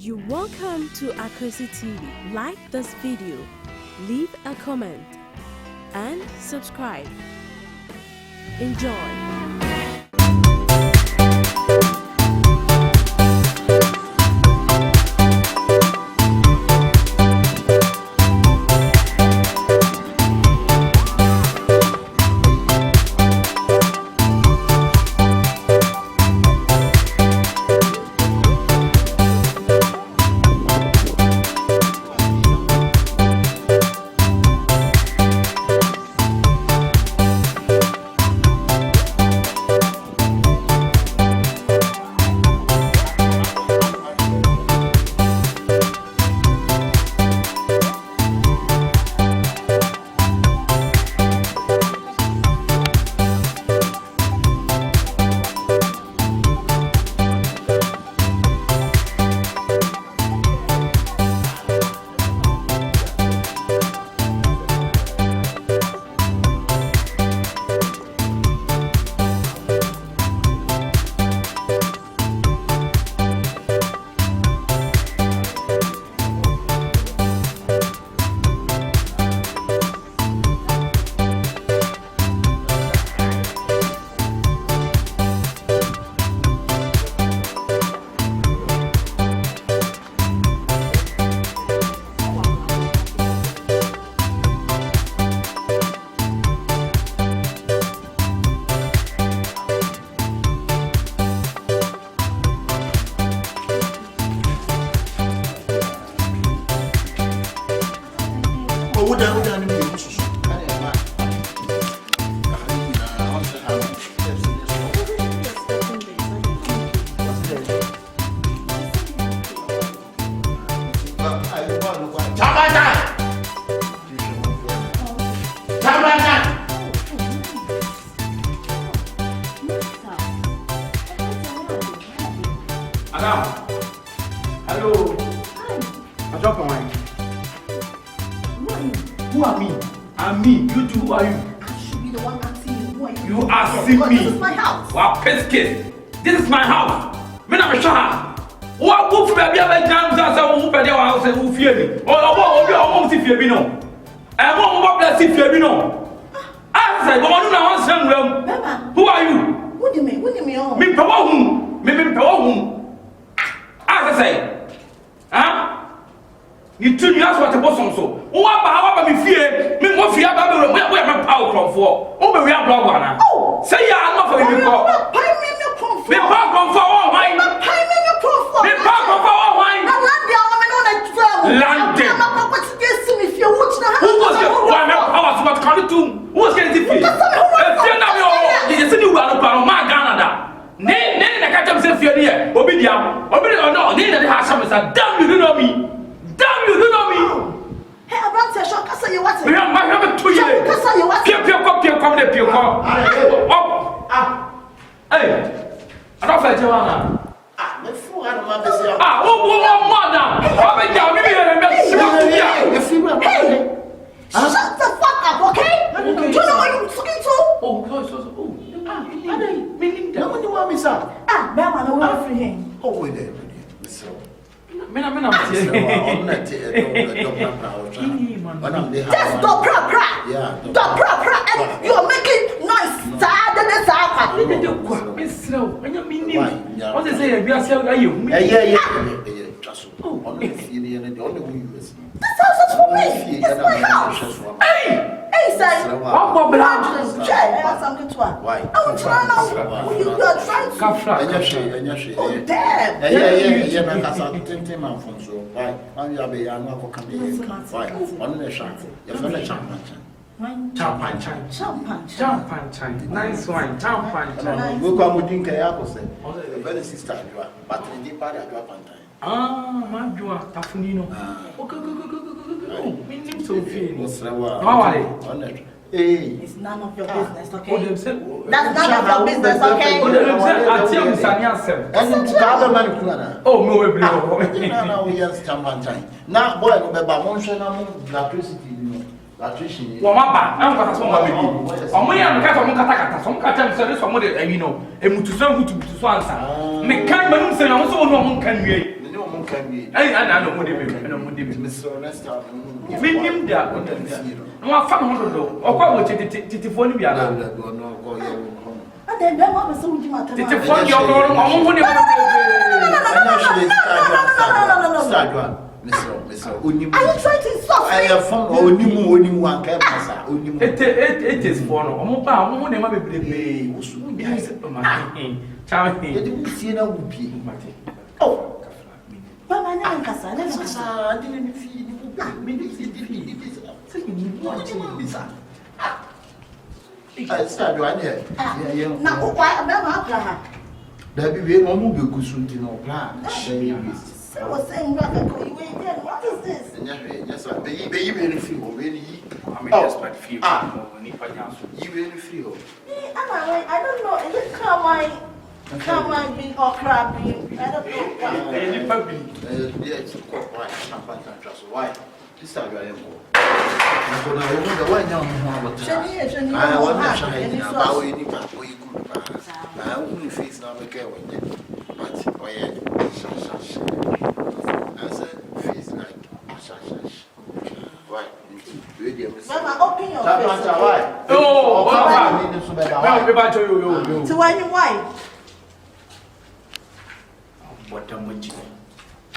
You're welcome to AKWASI TV. Like this video, leave a comment, and subscribe. Enjoy. Hello. I drop my wine. Who are me? I'm me. You two, who are you? I should be the one asking you. Who are you? You asking me? This is my house. Wow, pesky. This is my house. Me na me shah. What who fi be be jam say who be there house who fear me? Oh, si fear me no. Mo bless si fear me no. I say, but you na wan send Mama. Who are you? What do you mean? What do you mean? Me pe wo hu. Me pe wo hu. I say. Huh? You two years what the boss on so. Who are me fear? Me mo fear ba be where my power from for. Oh, we are blog one. Oh, say ya not for you call. Pay me your phone for. Me power from for all why? Pay me your phone for. Me power from for all why? Na land ya o me no na travel. Land. Na property dey see me fear watch na. Who was the one power to what can do? Who was getting the fear? Fear na me oh. You see you are no ma Canada. Ne na catch am say fear there. Obi dia. Obi no ne na dey have some say damn you know me. Damn you know me. Hey, about to show kasa you what? Me am have to you. Kasa you what? Pio come there pio come. Hey. I don't fight you now. Me fool I don't want to say. Mother. How be down me Hey. Shut the fuck up, okay? Do you know what you're talking to? Oh, so. I don't mean that. What do you want me sir? Mama, no one free him. Oh, wait there, so. Me na Just do pra. Yeah. Do pra. And you're making noise. What they say, we are saying, you. Yeah. Just only This house is for me. It's my house. Hey, sir. One more blood. I have something to add. Why? I want to know. You are trying to. Oh, damn. Champagne. Nice wine. Champagne. We come with drink a very sister, but the deep part of your Majua, Tafunino. Go. Meaning so feeling. How are you? It's none of your business, okay? That's That's none of your business, okay? Oh, no, we are champagne. Now, boy, electricity. Wamaba, I'm going to say, I'm going to say, some you know, a mutusan who to answer. Me can't say, I'm so no one can be. can be. I know what you mean. I know what you mean. Mr. Nesta. Him there. No, I found one though. Or what would you phone me? No. And then what was so much matter? It's a phone your own. Mr. Unim. Are you trying to insult me? I have found only one camera. It is for no. I'm about one name. I believe me. Yes, my Charlie. You didn't see no whoopee. Oh, But my name is Casa. I didn't feed you. I start one here. Now, why am I not? There be no movie good soon to know. I was saying, what is this? Yes, sir. Baby, very free. Really? I mean, just by the few. You very free. I don't know. Is it Carmine being or crab being? I don't know. Yes, quite champagne trust. Why? This time I am more. I'm going to the one young I want to try about any people you could pass. I only face now again with it. But why? I said, face like why? Mama, open your face. Oh, To any wife. What a much.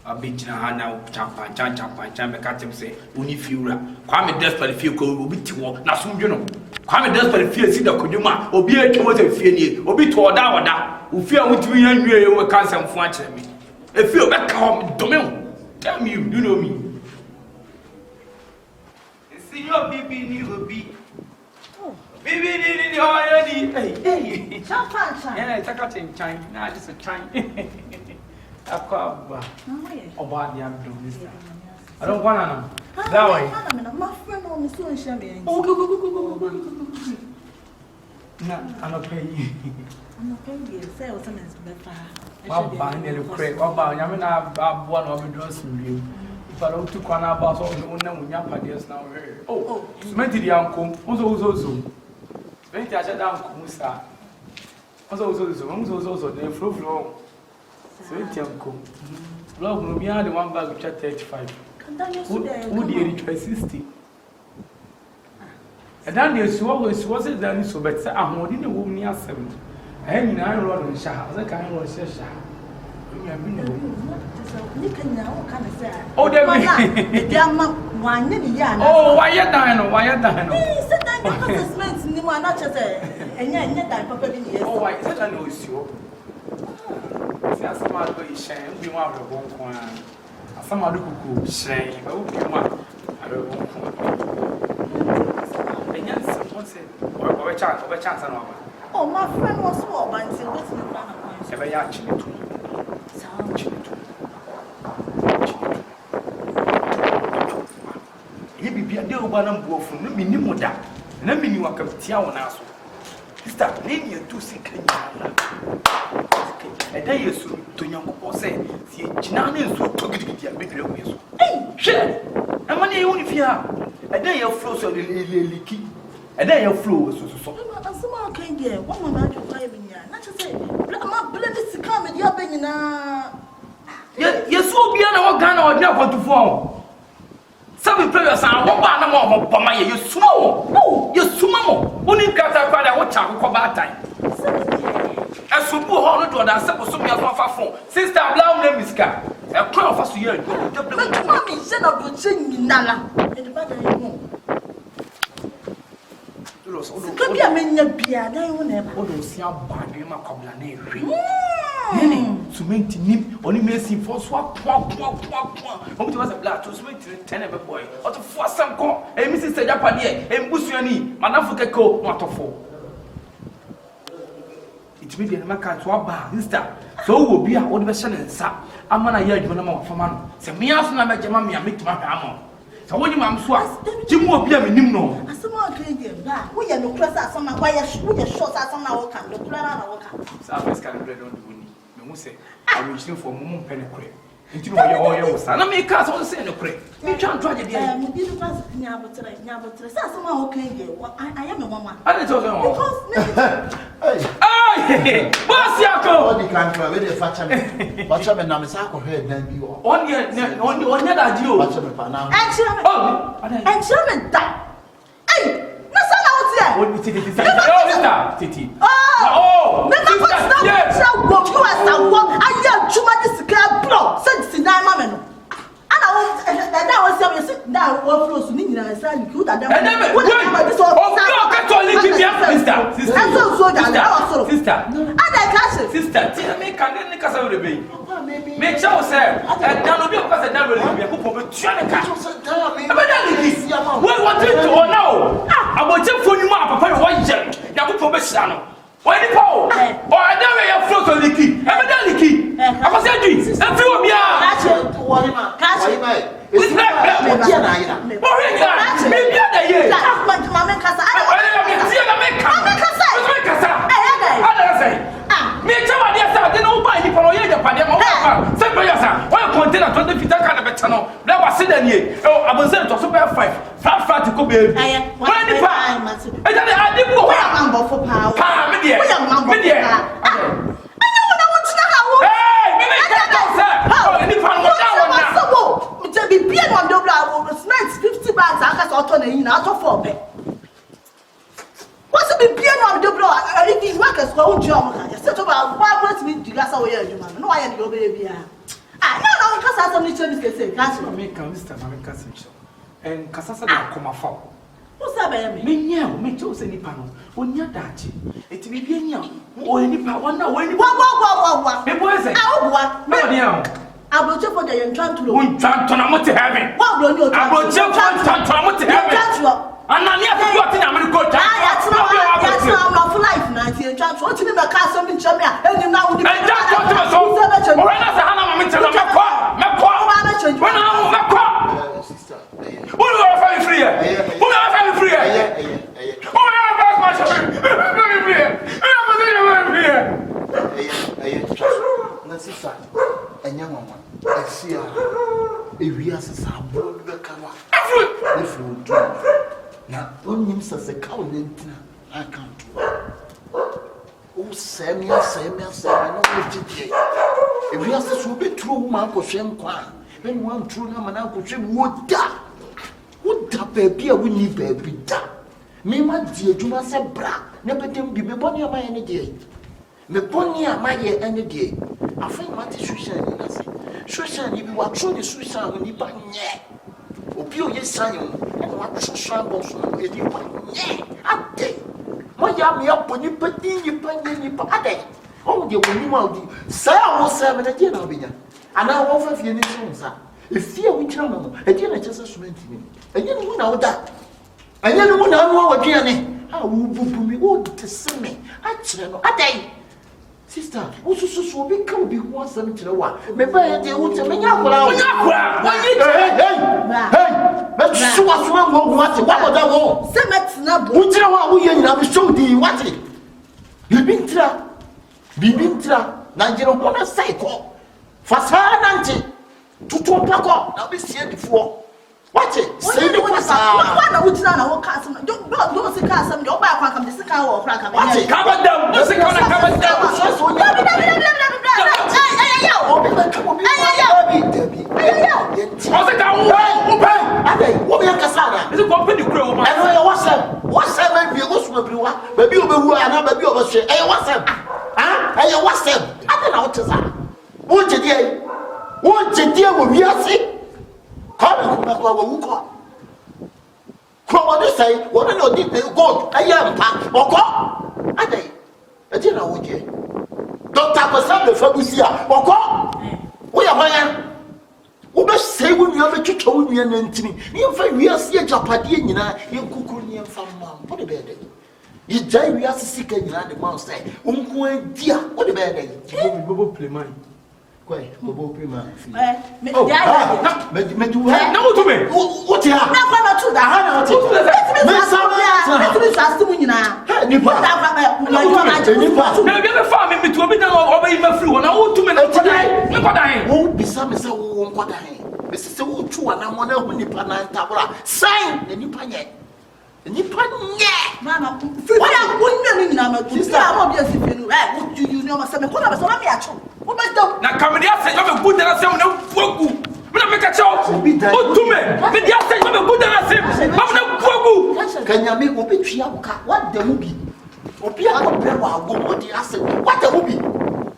I've been to now, champan, make him say, only few. Kwame desperate few will be to walk. Now, soon you know. Kwame desperate fear, see the Kuduma, or be a towards a fear, or be toward that, who fear with me and you will cancel for me. If you're back home, Domain, tell me, you know me. See your baby, will be. Baby, hey, Champagne. yeah, it's a cutting time. Now it's a time. About the abdomen this time. I don't want to know. That way. My friend on so shabby. Oh, go. No, I'm not paying you. I'm not paying you. Say what's on his bed. What buying the crate? What buying? I mean, I've one of the doors in you. If I don't took one about all the one now, now. Oh, cemented the uncle. Also. Cemented I shut down Kumusa. Also, the flow. So it's uncle. Love will be the one bag which are 35. Who did it 60? And then there's was it done so, but I'm holding a woman near 70. And I run on Shah, the kind of Shah. Oh, there we oh, why you dying? Oh, why is it? I know it's you. Some are going shame, be one of the one corner. Some are looking shame, but be one. I don't want. And yes, what's it? Or a chance, and all. Oh, my friend was small, but it's with me. Never actually. You be a deal one and go from the minimum that. And I mean, you are coming to our ass. Stop, name you to see. And then you to young say, see, Chinani is so to get your big look. Hey, share! And money only if you are. And then your flow so leaky. And then your flow so. Someone came here, one woman to play me. Not to say, I'm blended to come and you're being yes, so be an organ or never to fall. Some players are one banner more, but my you small. Oh, you small. Only got a father what time for bad time. As so poor honor to that simple so your phone. Sister, allow them is car. A crown for you. Mommy, send up to sing me, Nala. And the battle. Could be a minion beer, they will never. Oh, don't see how bad you are cobbler name. To make him only messy for swap. Home to us a black to sweet to the 10 of a boy, or to force some call, and Mrs. Japanier, and Bussiani, Manafuka co, not to fall. It may be a maca to our bar, sister. So will be our old version and sap. I'm going to hear you no more for man. Say me ask my mammy and make my hammer. So when you am swap, Jim will be a minimum. As someone can get back, we are no class as some why you shot as some now can the plan. South can bread on the windy. No say, I'm reaching for Moon Penny Cray. Into your oil, son. I make cars on the same cray. You can't try it. I am a woman. I told you. Hey, boss yako. What the country where they fetch me? Watch me na me say ko head na bi o. On that deal. Watch me pa na. And children die. Hey, no son out here. What Titi? Oh, Titi. Oh, sister. Yes. So go to us and walk. I hear too much scare blow. Said Sinai mama. That was some now what flows in the side. You that this sister, make can case of the baby. Make sure sir. Don't be because that will be a couple of channel. What want to know? About your phone, you are preparing one gem. Now, professional. Why the power? Or I never have float on the key. Evidently, I was saying, and few of me are. Catch it. It's not bad. Maybe other year. Mamma Casa. Make sure they don't buy you for your Padema. Send by yourself. Why container 20 feet kind of a channel? That was said here. Oh, I was sent to Super 5. Fat to go baby. When the time, I didn't go for power. Out of 4 men. What's the piano on the blow? I think workers go job. Set about what me to gas away. No, I am your baby. Ah, no, because I only say, that's what make Mr. American and Cassasa come afar. What's that, baby? Me chose any panel. When you're that, it will be in young or any power. No, when you what? It was a I will check for the young trying to look. Trying to heaven. What will you I will check for heaven. And I never got in America. That's not for life. 19 chance. What you mean by castle in China? And you now, and just what to us all. When I say, I'm going to look at when I'm sister. Who are very free? Who are very free? Who are very and young woman, I see her. If we are a board, the cover. If you do now, don't use as a cow, I can't do it. Oh, Sammy, I know what you did. If we are such a bit true, Marco Shem Kwan, then one true name and Uncle Shem would die. Would that baby, we need baby die. Me, my dear, you must say, bra, never didn't be bonny of my any day. Me bonny of my any day. I find my situation in us. Social, you are truly suicide when you buy yet. Opio, yes, son, and what shambles if you buy yet. A day. My yummy up when you put in your penny a day. Oh, you will you say I was 7 again, I'll be there. And I offer if you need some. If fear we travel, again, I just assumed me. And you know that. And you know what again. How will be old to send me? I tell a day. Sister, what's so big? Come be one seven to the one. Maybe I want to make up. Hey, let's show us what that wall. Semet's not what we are show the what it. Bibintra, Nigeria, one a cycle. Fasananti, to Topako, now be seen before. Watch it. Say the what's one which now castle. Don't see castle, your back on the second or crack. Watch it, cover down, the second cover down. Come on, say, what I know did they go? I am packed or go? I think. I didn't know what you don't have a son of Fabusia or go? We are my who must say when you have a chicken with me and Antony. You find we are seeing Japadian, you cuckoo from mom. What a bad day. You die, we are sick and the mouse say, dear, what a bad day. You will play mine. Quite, Bobo Prima. Oh, but you have no to me. What you have? Never to the Hannah. Never farming me to a bit of even through an old 2 minutes today. Look what I won't be some is a woman. What I am. Mrs. Two and I'm 1 Nipana Tabra. Sign the Nipanya. Nipa nye. Mama, why are we not in our sister? I'm obviously right. You know, my son, I'm me at you. What about them? Now, come here, say, I'm a good and I say, no, Fogu. When I make a show, oh, to me, but the outside, I'm a good and I say, I'm no Fogu. Can you make Opichia? What the movie? Opia, what the asset? What the movie?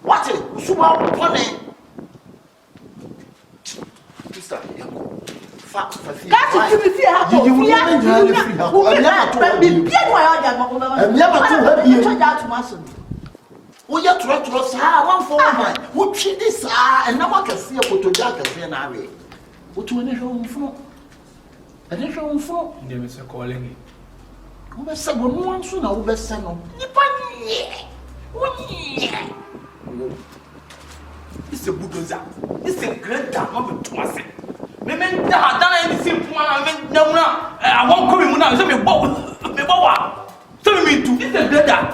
What it? Super funny. Sister, That's to be fair. You will we are to one for one. What she this and now I can see a photo jacket and I will. What to an home from? An home from? There is a calling. Who has someone once soon over Sano? It's a bulldozer. It's a great damn of it to myself. Women that done anything for I won't come in now. So me bow. So me too. It's a better.